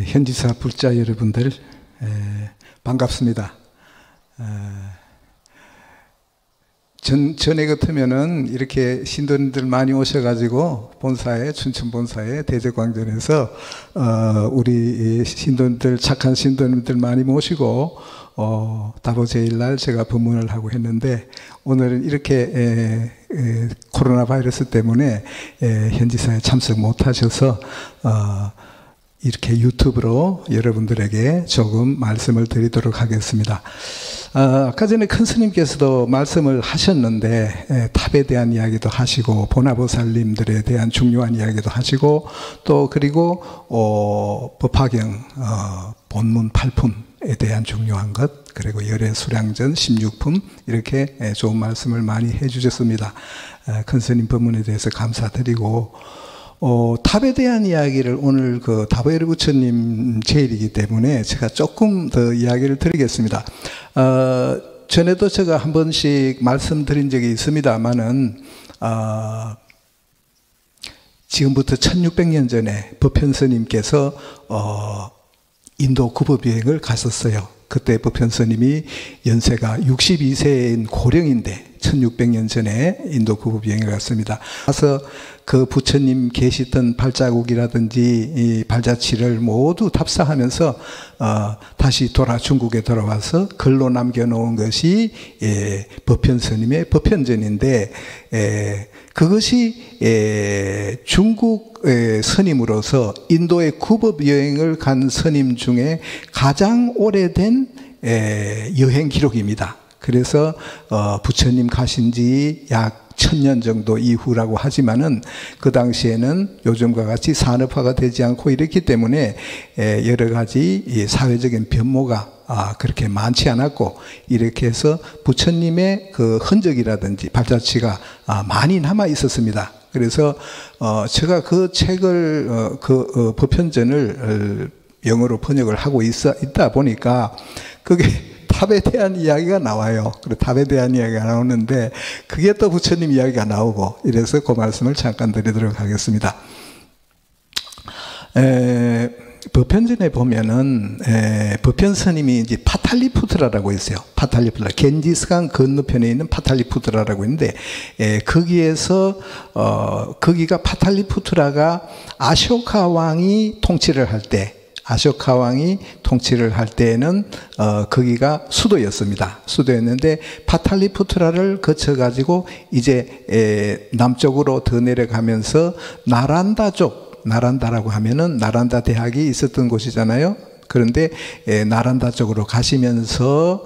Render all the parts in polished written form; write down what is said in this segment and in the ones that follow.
현지사 불자 여러분들 반갑습니다. 전에 같으면은 이렇게 신도님들 많이 오셔가지고 본사에, 춘천 본사에 대제광전에서 우리 신도님들, 착한 신도님들 많이 모시고 다보제일날 제가 법문을 하고 했는데, 오늘은 이렇게 코로나 바이러스 때문에 현지사에 참석 못하셔서 이렇게 유튜브로 여러분들에게 조금 말씀을 드리도록 하겠습니다. 아까 전에 큰 스님께서도 말씀을 하셨는데, 탑에 대한 이야기도 하시고 보나보살님들에 대한 중요한 이야기도 하시고, 또 그리고 법화경 본문 8품에 대한 중요한 것, 그리고 열애수량전 16품, 이렇게 좋은 말씀을 많이 해주셨습니다. 큰 스님 법문에 대해서 감사드리고, 탑에 대한 이야기를 오늘 그 다보에르 부처님 제일이기 때문에 제가 조금 더 이야기를 드리겠습니다. 전에도 제가 한 번씩 말씀드린 적이 있습니다만은, 지금부터 1600년 전에 법현스님께서 인도 구법여행을 갔었어요. 그때 법현스님이 연세가 62세인 고령인데 1600년 전에 인도 구법여행을 갔습니다. 가서 그 부처님 계시던 발자국이라든지 이 발자취를 모두 답사하면서 다시 중국에 돌아와서 글로 남겨놓은 것이 법현스님의 법현전인데, 그것이 중국 스님으로서 인도의 구법여행을 간 스님 중에 가장 오래된 여행 기록입니다. 그래서 부처님 가신 지 약 1000년 정도 이후라고 하지만은, 그 당시에는 요즘과 같이 산업화가 되지 않고 이랬기 때문에 여러 가지 사회적인 변모가 그렇게 많지 않았고, 이렇게 해서 부처님의 그 흔적이라든지 발자취가 많이 남아 있었습니다. 그래서 제가 그 책을 법현전을 영어로 번역을 하고 있다 보니까 그게 탑에 대한 이야기가 나와요. 그리고 탑에 대한 이야기가 나오는데, 그게 또 부처님 이야기가 나오고, 이래서 그 말씀을 잠깐 드리도록 하겠습니다. 법현전에 보면은 법현스님이 이제 파탈리푸트라라고 있어요. 파탈리푸트라, 겐지스강 건너편에 있는 파탈리푸트라라고 있는데, 거기에서 거기가 파탈리푸트라가 아쇼카 왕이 통치를 할 때, 아쇼카 왕이 통치를 할 때에는 거기가 수도였습니다. 수도였는데 파탈리푸트라를 거쳐가지고 이제 남쪽으로 더 내려가면서 나란다 쪽, 나란다라고 하면은 나란다 대학이 있었던 곳이잖아요. 그런데 나란다 쪽으로 가시면서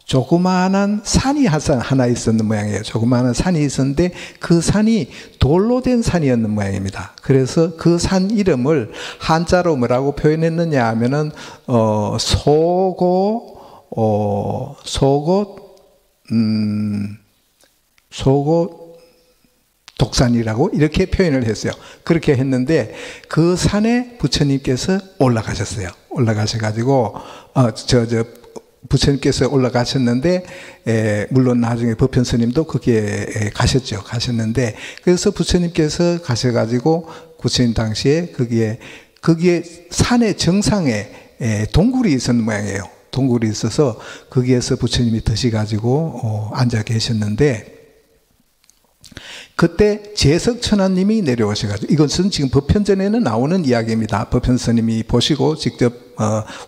조그마한 산이 하나 있었는 모양이에요. 조그마한 산이 있었는데 그 산이 돌로 된 산이었는 모양입니다. 그래서 그 산 이름을 한자로 뭐라고 표현했느냐 하면은 소고 독산이라고 이렇게 표현을 했어요. 그렇게 했는데 그 산에 부처님께서 올라가셨어요. 올라가셔가지고 부처님께서 올라가셨는데, 물론 나중에 법현스님도 거기에 가셨죠. 가셨는데, 그래서 부처님께서 가셔가지고, 부처님 당시에 거기에 산의 정상에 동굴이 있었는 모양이에요. 동굴이 있어서 거기에서 부처님이 드시가지고 앉아 계셨는데, 그때 제석천하님이 내려오셔가지고, 이것은 지금 법현전에는 나오는 이야기입니다. 법현스님이 보시고 직접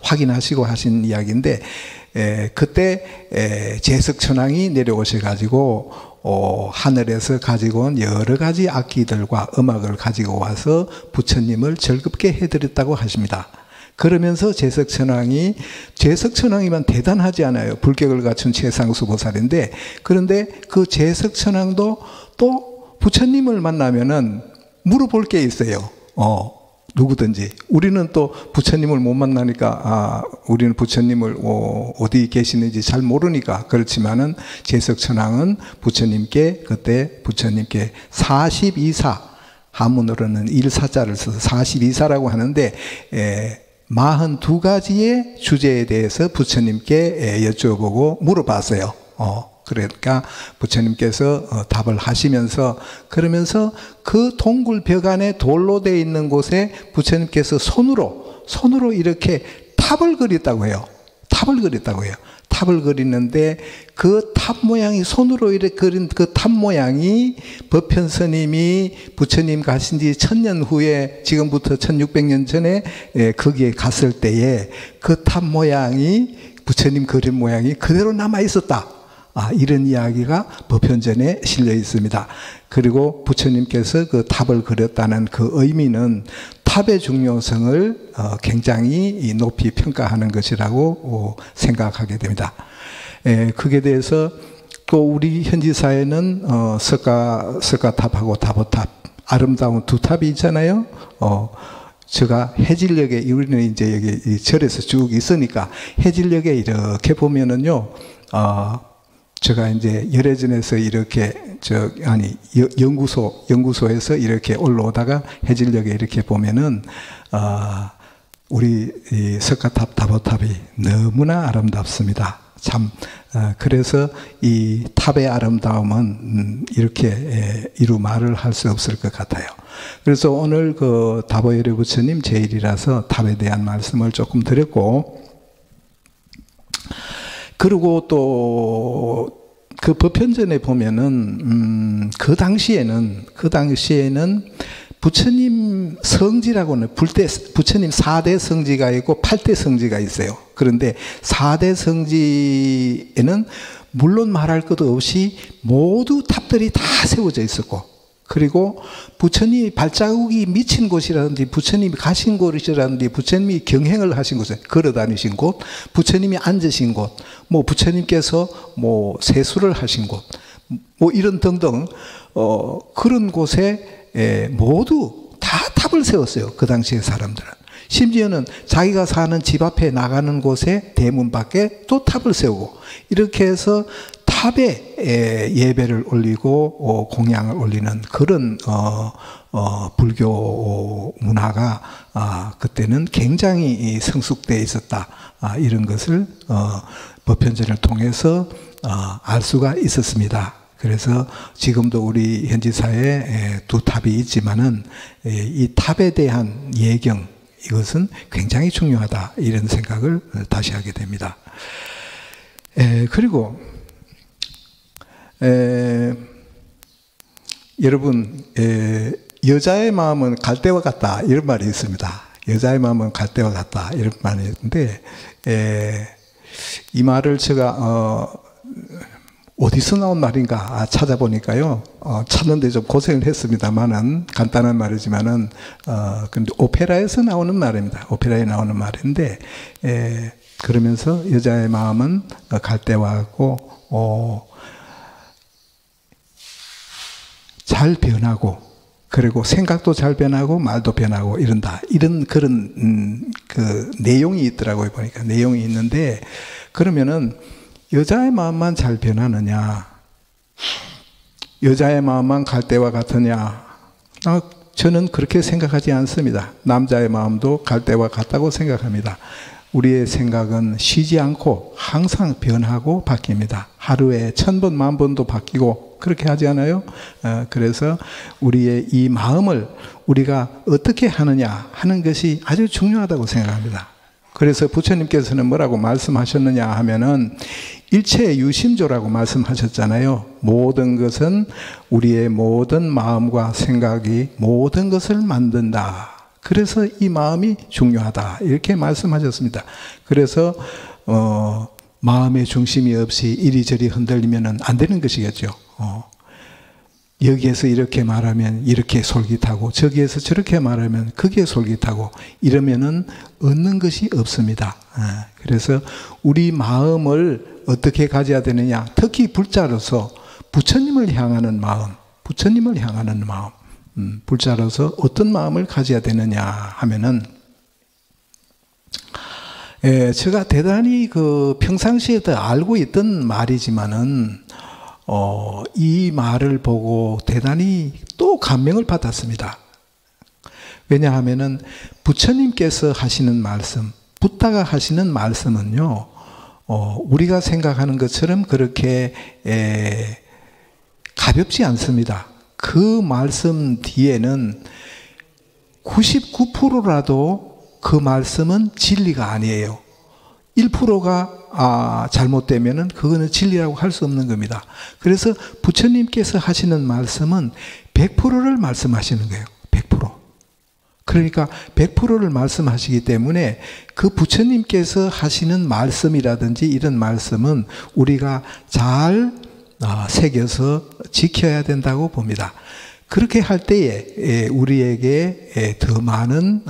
확인하시고 하신 이야기인데, 그때 제석천왕이 내려오셔가지고 하늘에서 가지고 온 여러 가지 악기들과 음악을 가지고 와서 부처님을 즐겁게 해드렸다고 하십니다. 그러면서 제석천왕이면 대단하지 않아요. 불격을 갖춘 최상수보살인데, 그런데 그 제석천왕도 또 부처님을 만나면은 물어볼 게 있어요. 누구든지. 우리는 또 부처님을 못 만나니까, 우리는 부처님을 어디 계시는지 잘 모르니까. 그렇지만은 제석천왕은 그때 부처님께 42사, 한문으로는 일사자를 써서 42사라고 하는데, 42가지의 주제에 대해서 부처님께 여쭤보고 물어봤어요. 그러니까 부처님께서 답을 하시면서 그러면서 그 동굴 벽 안에 돌로 되어 있는 곳에 부처님께서 손으로 이렇게 탑을 그렸다고 해요. 탑을 그렸다고 해요. 탑을 그리는데 그 탑 모양이 손으로 이렇게 그린 그 탑 모양이 법현 스님이 부처님 가신 지 1000년 후에 지금부터 1600년 전에 거기에 갔을 때에 그 탑 모양이 부처님 그린 모양이 그대로 남아 있었다. 이런 이야기가 법현전에 실려 있습니다. 그리고 부처님께서 그 탑을 그렸다는 그 의미는 탑의 중요성을 굉장히 높이 평가하는 것이라고 생각하게 됩니다. 그에 대해서 또 우리 현지사에는 석가탑하고 다보탑, 아름다운 두 탑이 있잖아요. 제가 해질녘에 우리는 이제 여기 절에서 쭉 있으니까 해질녘에 이렇게 보면은요, 제가 이제 열애전에서 이렇게 연구소에서 이렇게 올라오다가 해질녘에 이렇게 보면은 우리 이 석가탑 다보탑이 너무나 아름답습니다. 참 그래서 이 탑의 아름다움은 이렇게 이루 말을 할 수 없을 것 같아요. 그래서 오늘 그 다보열애 부처님 제일이라서 탑에 대한 말씀을 조금 드렸고, 그리고 또 그 법현전에 보면은 그 당시에는 부처님 성지라고는 부처님 4대 성지가 있고 8대 성지가 있어요. 그런데 4대 성지에는 물론 말할 것도 없이 모두 탑들이 다 세워져 있었고, 그리고 부처님이 발자국이 미친 곳이라든지 부처님이 가신 곳이라든지 부처님이 경행을 하신 곳에 걸어 다니신 곳, 부처님이 앉으신 곳, 뭐 부처님께서 뭐 세수를 하신 곳, 뭐 이런 등등 그런 곳에 모두 다 탑을 세웠어요. 그 당시의 사람들은. 심지어는 자기가 사는 집 앞에 나가는 곳에 대문 밖에 또 탑을 세우고, 이렇게 해서 탑에 예배를 올리고 공양을 올리는 그런 불교 문화가 그때는 굉장히 성숙되어 있었다. 이런 것을 법현전을 통해서 알 수가 있었습니다. 그래서 지금도 우리 현지사에 두 탑이 있지만은 이 탑에 대한 예경, 이것은 굉장히 중요하다. 이런 생각을 다시 하게 됩니다. 그리고 여러분, 여자의 마음은 갈대와 같다. 이런 말이 있습니다. 여자의 마음은 갈대와 같다. 이런 말이 있는데, 이 말을 제가 어디서 나온 말인가 찾아보니까요, 찾는데 좀 고생을 했습니다만은, 간단한 말이지만은, 근데 오페라에서 나오는 말입니다. 오페라에 나오는 말인데, 그러면서 여자의 마음은 갈대와 같고, 잘 변하고, 그리고 생각도 잘 변하고 말도 변하고 이런다. 이런 그런 그 내용이 있더라고요. 보니까 내용이 있는데, 그러면은 여자의 마음만 잘 변하느냐, 여자의 마음만 갈대와 같으냐? 저는 그렇게 생각하지 않습니다. 남자의 마음도 갈대와 같다고 생각합니다. 우리의 생각은 쉬지 않고 항상 변하고 바뀝니다. 하루에 1000번, 10,000번도 바뀌고 그렇게 하지 않아요? 그래서 우리의 이 마음을 우리가 어떻게 하느냐 하는 것이 아주 중요하다고 생각합니다. 그래서 부처님께서는 뭐라고 말씀하셨느냐 하면은 일체 유심조라고 말씀하셨잖아요. 모든 것은 우리의 모든 마음과 생각이 모든 것을 만든다. 그래서 이 마음이 중요하다. 이렇게 말씀하셨습니다. 그래서 마음의 중심이 없이 이리저리 흔들리면 안 되는 것이겠죠. 여기에서 이렇게 말하면 이렇게 솔깃하고 저기에서 저렇게 말하면 그게 솔깃하고 이러면은 얻는 것이 없습니다. 그래서 우리 마음을 어떻게 가져야 되느냐, 특히 불자로서 부처님을 향하는 마음, 부처님을 향하는 마음, 불자로서 어떤 마음을 가져야 되느냐 하면은, 제가 대단히 그 평상시에도 알고 있던 말이지만은 이 말을 보고 대단히 또 감명을 받았습니다. 왜냐하면은 부처님께서 하시는 말씀, 붓다가 하시는 말씀은요, 우리가 생각하는 것처럼 그렇게 가볍지 않습니다. 그 말씀 뒤에는 99%라도 그 말씀은 진리가 아니에요. 1%가 잘못되면은 그거는 진리라고 할 수 없는 겁니다. 그래서 부처님께서 하시는 말씀은 100%를 말씀하시는 거예요. 100%. 그러니까 100%를 말씀하시기 때문에 그 부처님께서 하시는 말씀이라든지 이런 말씀은 우리가 잘 새겨서 지켜야 된다고 봅니다. 그렇게 할 때에 우리에게 더 많은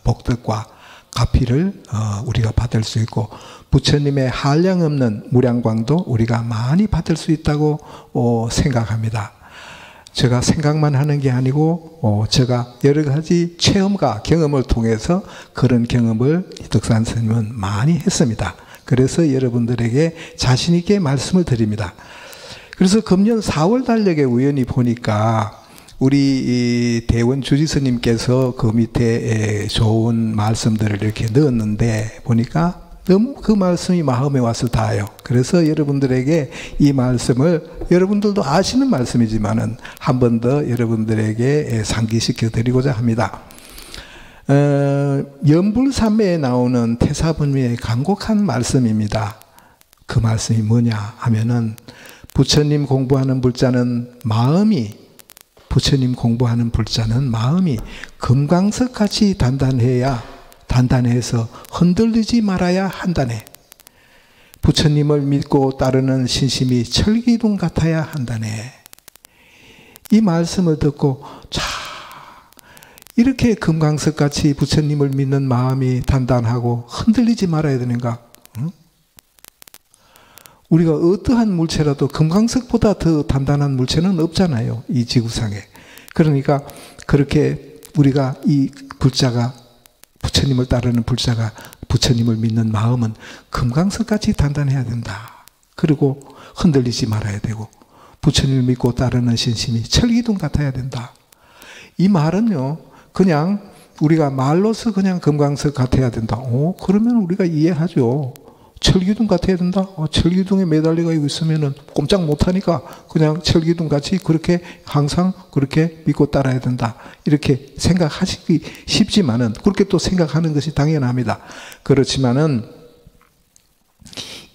복덕과 가피를 우리가 받을 수 있고 부처님의 한량없는 무량광도 우리가 많이 받을 수 있다고 생각합니다. 제가 생각만 하는 게 아니고 제가 여러 가지 체험과 경험을 통해서 그런 경험을 덕산 스님은 많이 했습니다. 그래서 여러분들에게 자신 있게 말씀을 드립니다. 그래서 금년 4월 달력에 우연히 보니까 우리 대원 주지스님께서 그 밑에 좋은 말씀들을 이렇게 넣었는데 보니까 너무 그 말씀이 마음에 와서 닿아요. 그래서 여러분들에게 이 말씀을 여러분들도 아시는 말씀이지만은 한 번 더 여러분들에게 상기시켜 드리고자 합니다. 연불삼매에 나오는 태사분미의 간곡한 말씀입니다. 그 말씀이 뭐냐 하면은 부처님 공부하는 불자는 마음이 부처님 공부하는 불자는 마음이 금강석같이 단단해서 흔들리지 말아야 한다네. 부처님을 믿고 따르는 신심이 철기둥 같아야 한다네. 이 말씀을 듣고 이렇게 금강석같이 부처님을 믿는 마음이 단단하고 흔들리지 말아야 되는가? 응? 우리가 어떠한 물체라도 금강석보다 더 단단한 물체는 없잖아요. 이 지구상에. 그러니까 그렇게 우리가 이 불자가 부처님을 따르는 불자가 부처님을 믿는 마음은 금강석같이 단단해야 된다. 그리고 흔들리지 말아야 되고 부처님을 믿고 따르는 신심이 철기둥 같아야 된다. 이 말은요. 그냥 우리가 말로서 그냥 금강석 같아야 된다. 그러면 우리가 이해하죠. 철기둥 같아야 된다. 철기둥에 매달려 있으면은 꼼짝 못하니까 그냥 철기둥 같이 그렇게 항상 그렇게 믿고 따라야 된다. 이렇게 생각하시기 쉽지만은 그렇게 또 생각하는 것이 당연합니다. 그렇지만은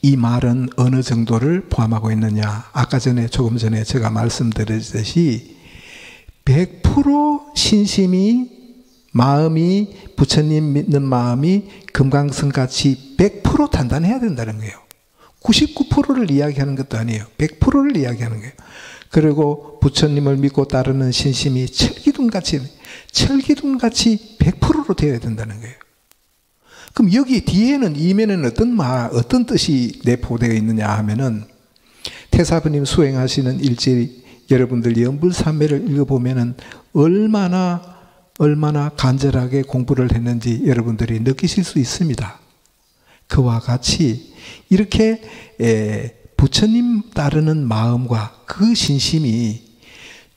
이 말은 어느 정도를 포함하고 있느냐? 아까 조금 전에 제가 말씀드렸듯이 100% 신심이 마음이 부처님 믿는 마음이 금강석같이 100% 단단해야 된다는 거예요. 99%를 이야기하는 것도 아니에요. 100%를 이야기하는 거예요. 그리고 부처님을 믿고 따르는 신심이 철기둥같이 100%로 되어야 된다는 거예요. 그럼 여기 뒤에는 이면에는 어떤 뜻이 내포되어 있느냐 하면은 태사부님 수행하시는 일지 여러분들 연불삼매를 읽어보면은 얼마나 간절하게 공부를 했는지 여러분들이 느끼실 수 있습니다. 그와 같이 이렇게 부처님 따르는 마음과 그 신심이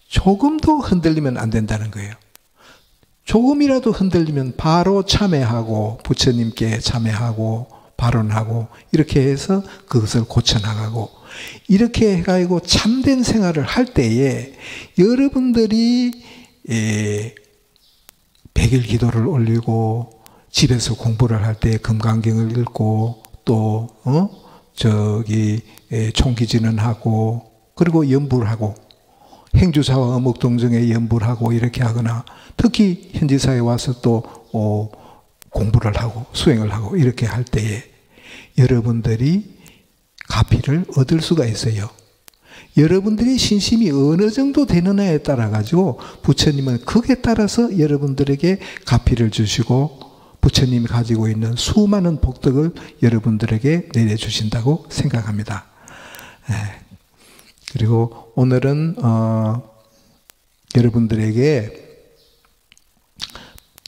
조금도 흔들리면 안 된다는 거예요. 조금이라도 흔들리면 바로 참회하고 부처님께 참회하고 발언하고 이렇게 해서 그것을 고쳐나가고 이렇게 해가지고 참된 생활을 할 때에 여러분들이 100일 기도를 올리고 집에서 공부를 할 때 금강경을 읽고 또 총기진은 하고 그리고 연불하고 행주사와 어묵동정에 연불하고 이렇게 하거나 특히 현지사에 와서 또 공부를 하고 수행을 하고 이렇게 할 때에 여러분들이 가피를 얻을 수가 있어요. 여러분들의 신심이 어느 정도 되느냐에 따라 가지고 부처님은 거기에 따라서 여러분들에게 가피를 주시고 부처님이 가지고 있는 수많은 복덕을 여러분들에게 내려주신다고 생각합니다. 그리고 오늘은 여러분들에게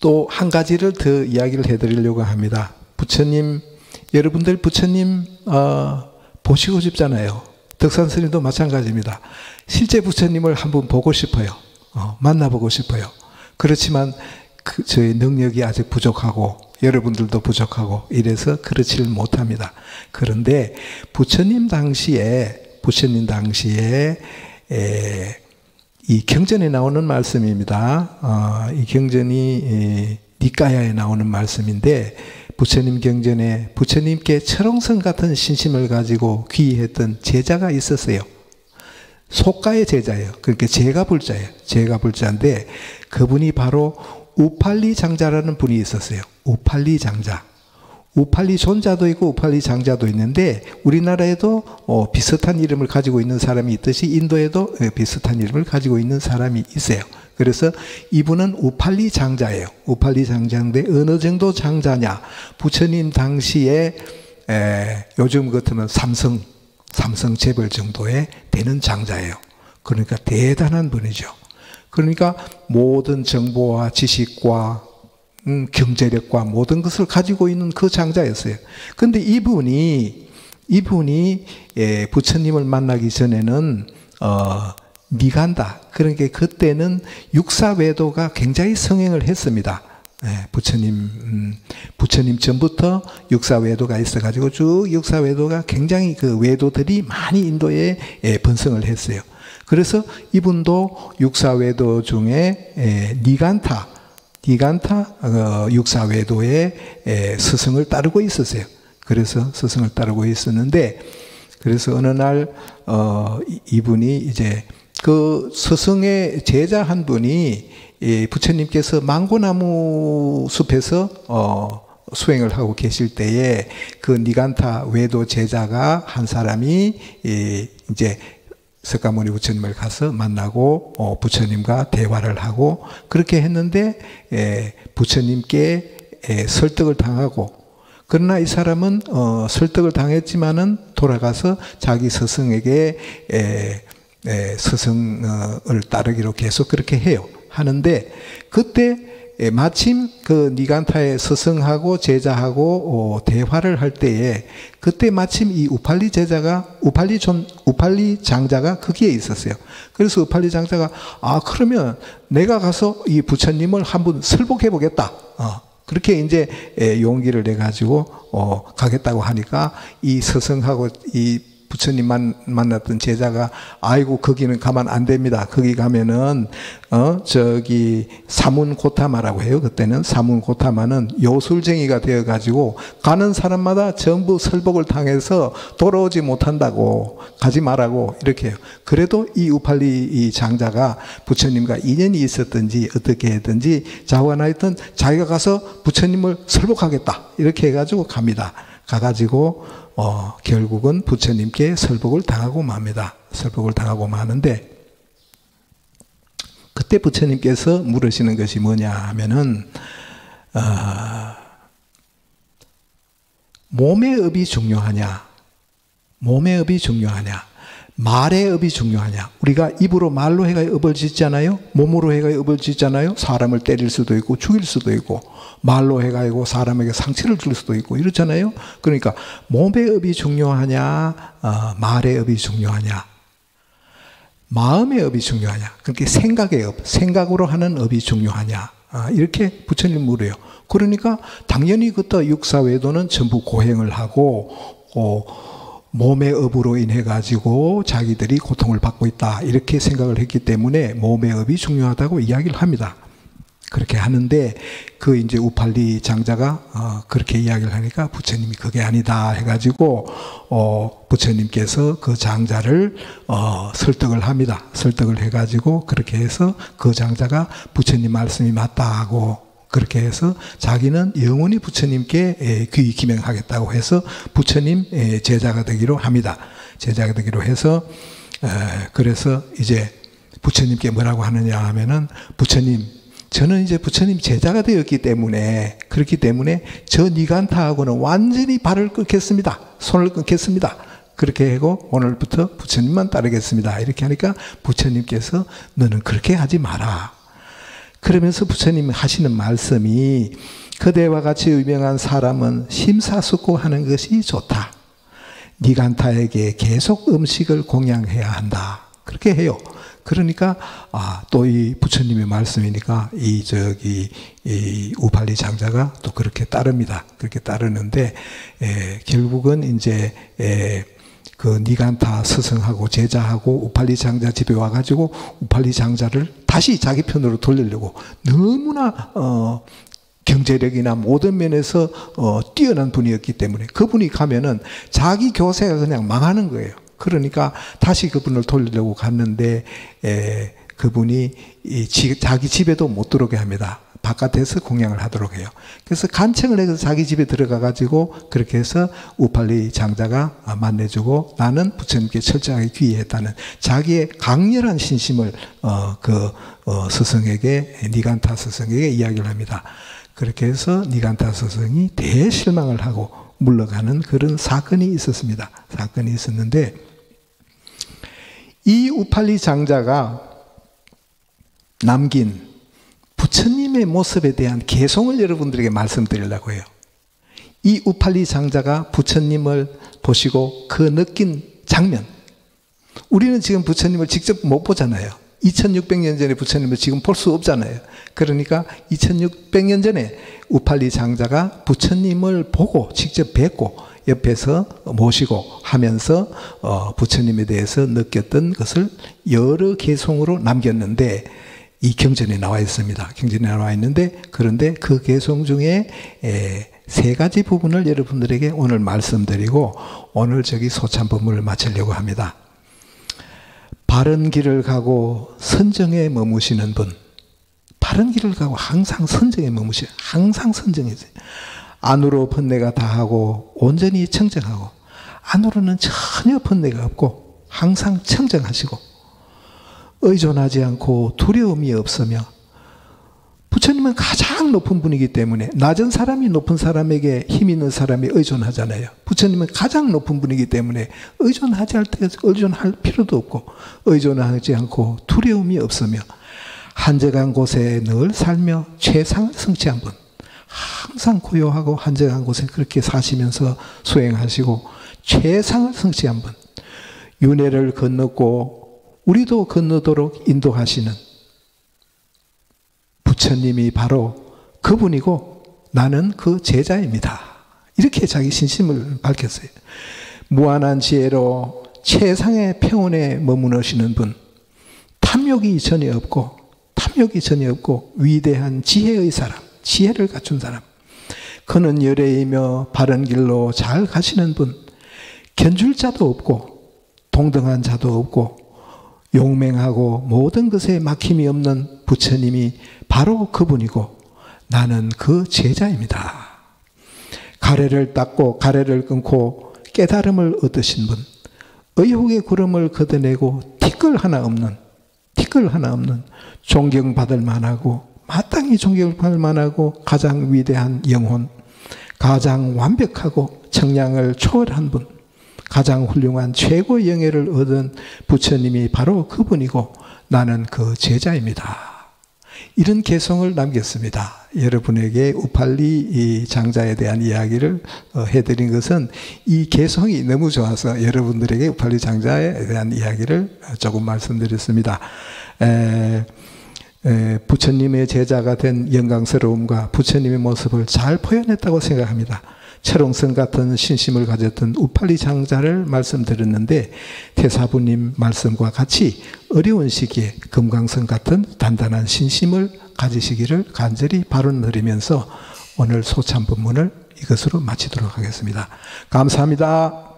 또 한 가지를 더 이야기를 해드리려고 합니다. 여러분들 부처님 보시고 싶잖아요. 덕산 스님도 마찬가지입니다. 실제 부처님을 한번 보고 싶어요. 만나보고 싶어요. 그렇지만 저의 능력이 아직 부족하고 여러분들도 부족하고 이래서 그렇지를 못합니다. 그런데 부처님 당시에 이 경전에 나오는 말씀입니다. 이 경전이 니까야에 나오는 말씀인데 부처님 경전에 부처님께 철옹성 같은 신심을 가지고 귀의했던 제자가 있었어요. 속가의 제자예요. 그러니까 제가불자예요. 제가불자인데 그분이 바로 우팔리 장자라는 분이 있었어요. 우팔리 장자. 우팔리 존자도 있고 우팔리 장자도 있는데 우리나라에도 비슷한 이름을 가지고 있는 사람이 있듯이 인도에도 비슷한 이름을 가지고 있는 사람이 있어요. 그래서 이분은 우팔리 장자예요. 우팔리 장자인데 어느 정도 장자냐? 부처님 당시에 요즘 같으면 삼성 재벌 정도에 되는 장자예요. 그러니까 대단한 분이죠. 그러니까 모든 정보와 지식과 경제력과 모든 것을 가지고 있는 그 장자였어요. 그런데 이분이 부처님을 만나기 전에는 니간다. 그러니까 그때는 육사외도가 굉장히 성행을 했습니다. 부처님 전부터 육사외도가 있어가지고 쭉 육사외도가 굉장히 그 외도들이 많이 인도에 번성을 했어요. 그래서 이분도 육사외도 중에 니간타 육사외도의 스승을 따르고 있었어요. 그래서 스승을 따르고 있었는데, 그래서 어느 날 이분이 이제 그 스승의 제자 한 분이 부처님께서 망고나무 숲에서 수행을 하고 계실 때에 그 니간타 외도 제자가 한 사람이 이제 석가모니 부처님을 가서 만나고 부처님과 대화를 하고 그렇게 했는데 부처님께 설득을 당하고, 그러나 이 사람은 설득을 당했지만은 돌아가서 자기 스승에게 스승을 따르기로 계속 그렇게 해요. 하는데 그때 마침 그 니간타의 스승하고 제자하고 대화를 할 때에 그때 마침 이 우팔리 장자가 거기에 있었어요. 그래서 우팔리 장자가 그러면 내가 가서 이 부처님을 한번 설복해 보겠다. 그렇게 이제 용기를 내 가지고 가겠다고 하니까 이 스승하고 이 부처님만 만났던 제자가 아이고 거기는 가면 안 됩니다. 거기 가면은 저기 사문고타마라고 해요. 그때는 사문고타마는 요술쟁이가 되어 가지고 가는 사람마다 전부 설복을 당해서 돌아오지 못한다고, 가지 말라고 이렇게 해요. 그래도 이 우팔리 이 장자가 부처님과 인연이 있었든지 어떻게 했든지 자원하였던 자기가 가서 부처님을 설복하겠다 이렇게 해가지고 갑니다. 가가지고 결국은 부처님께 설복을 당하고 맙니다. 설복을 당하고 마는데 그때 부처님께서 물으시는 것이 뭐냐 하면은 몸의 업이 중요하냐, 몸의 업이 중요하냐, 말의 업이 중요하냐. 우리가 입으로 말로 해가 업을 짓잖아요. 몸으로 해가 업을 짓잖아요. 사람을 때릴 수도 있고 죽일 수도 있고, 말로 해가지고 사람에게 상처를 줄 수도 있고 이렇잖아요. 그러니까 몸의 업이 중요하냐, 말의 업이 중요하냐, 마음의 업이 중요하냐, 그렇게 생각의 업, 생각으로 하는 업이 중요하냐, 이렇게 부처님 물어요. 그러니까 당연히 그때 육사외도는 전부 고행을 하고 몸의 업으로 인해 가지고 자기들이 고통을 받고 있다 이렇게 생각을 했기 때문에 몸의 업이 중요하다고 이야기를 합니다. 그렇게 하는데 그 이제 우팔리 장자가 그렇게 이야기를 하니까 부처님이 그게 아니다 해가지고 부처님께서 그 장자를 설득을 합니다. 설득을 해가지고 그렇게 해서 그 장자가 부처님 말씀이 맞다 하고 그렇게 해서 자기는 영원히 부처님께 귀 기명하겠다고 해서 부처님 제자가 되기로 합니다. 제자가 되기로 해서 그래서 이제 부처님께 뭐라고 하느냐 하면은 부처님, 저는 이제 부처님 제자가 되었기 때문에 그렇기 때문에 저 니간타하고는 완전히 발을 끊겠습니다. 손을 끊겠습니다. 그렇게 하고 오늘부터 부처님만 따르겠습니다. 이렇게 하니까 부처님께서 너는 그렇게 하지 마라. 그러면서 부처님 하시는 말씀이 그대와 같이 유명한 사람은 심사숙고하는 것이 좋다. 니간타에게 계속 음식을 공양해야 한다. 그렇게 해요. 그러니까 또 이 부처님의 말씀이니까 이 우팔리 장자가 또 그렇게 따릅니다. 그렇게 따르는데 결국은 이제 그 니간타 스승하고 제자하고 우팔리 장자 집에 와가지고 우팔리 장자를 다시 자기 편으로 돌리려고 너무나 경제력이나 모든 면에서 뛰어난 분이었기 때문에 그분이 가면은 자기 교세가 그냥 망하는 거예요. 그러니까 다시 그분을 돌리려고 갔는데 그분이 자기 집에도 못 들어오게 합니다. 바깥에서 공양을 하도록 해요. 그래서 간청을 해서 자기 집에 들어가 가지고 그렇게 해서 우팔리 장자가 만나주고 나는 부처님께 철저하게 귀의했다는 자기의 강렬한 신심을 스승에게 니간타 스승에게 이야기를 합니다. 그렇게 해서 니간타 스승이 대실망을 하고 물러가는 그런 사건이 있었습니다. 사건이 있었는데 이 우팔리 장자가 남긴 부처님의 모습에 대한 개송을 여러분들에게 말씀드리려고 해요. 이 우팔리 장자가 부처님을 보시고 그 느낀 장면, 우리는 지금 부처님을 직접 못 보잖아요. 2600년 전에 부처님을 지금 볼 수 없잖아요. 그러니까 2600년 전에 우팔리 장자가 부처님을 보고 직접 뵙고 옆에서 모시고 하면서 부처님에 대해서 느꼈던 것을 여러 개송으로 남겼는데 이 경전에 나와 있습니다. 경전에 나와 있는데 그런데 그 개송 중에 세 가지 부분을 여러분들에게 오늘 말씀드리고 오늘 소참법문을 마치려고 합니다. 바른 길을 가고 선정에 머무시는 분, 바른 길을 가고 항상 선정에 머무시는, 항상 선정이세요. 안으로 번뇌가 다하고 온전히 청정하고 안으로는 전혀 번뇌가 없고 항상 청정하시고 의존하지 않고 두려움이 없으며 부처님은 가장 높은 분이기 때문에 낮은 사람이 높은 사람에게 힘 있는 사람이 의존하잖아요. 부처님은 가장 높은 분이기 때문에 의존할 필요도 없고 의존하지 않고 두려움이 없으며 한적한 곳에 늘 살며 최상을 성취한 분, 항상 고요하고 한적한 곳에 그렇게 사시면서 수행하시고 최상을 성취한 분, 윤회를 건넜고 우리도 건너도록 인도하시는 부처님이 바로 그분이고 나는 그 제자입니다. 이렇게 자기 신심을 밝혔어요. 무한한 지혜로 최상의 평온에 머무르시는 분, 탐욕이 전혀 없고 위대한 지혜의 사람, 지혜를 갖춘 사람, 그는 열애이며 바른 길로 잘 가시는 분, 견줄 자도 없고 동등한 자도 없고 용맹하고 모든 것에 막힘이 없는 부처님이 바로 그분이고 나는 그 제자입니다. 가래를 닦고 가래를 끊고 깨달음을 얻으신 분, 의혹의 구름을 걷어내고 티끌 하나 없는 존경받을 만하고 마땅히 존경받을 만하고 가장 위대한 영혼, 가장 완벽하고 청량을 초월한 분, 가장 훌륭한 최고의 영예를 얻은 부처님이 바로 그분이고 나는 그 제자입니다. 이런 개송을 남겼습니다. 여러분에게 우팔리 장자에 대한 이야기를 해드린 것은 이 개송이 너무 좋아서 여러분들에게 우팔리 장자에 대한 이야기를 조금 말씀드렸습니다. 부처님의 제자가 된 영광스러움과 부처님의 모습을 잘 표현했다고 생각합니다. 철옹성 같은 신심을 가졌던 우팔리 장자를 말씀드렸는데 태사부님 말씀과 같이 어려운 시기에 금강성 같은 단단한 신심을 가지시기를 간절히 바라드리면서 오늘 소참법문을 이것으로 마치도록 하겠습니다. 감사합니다.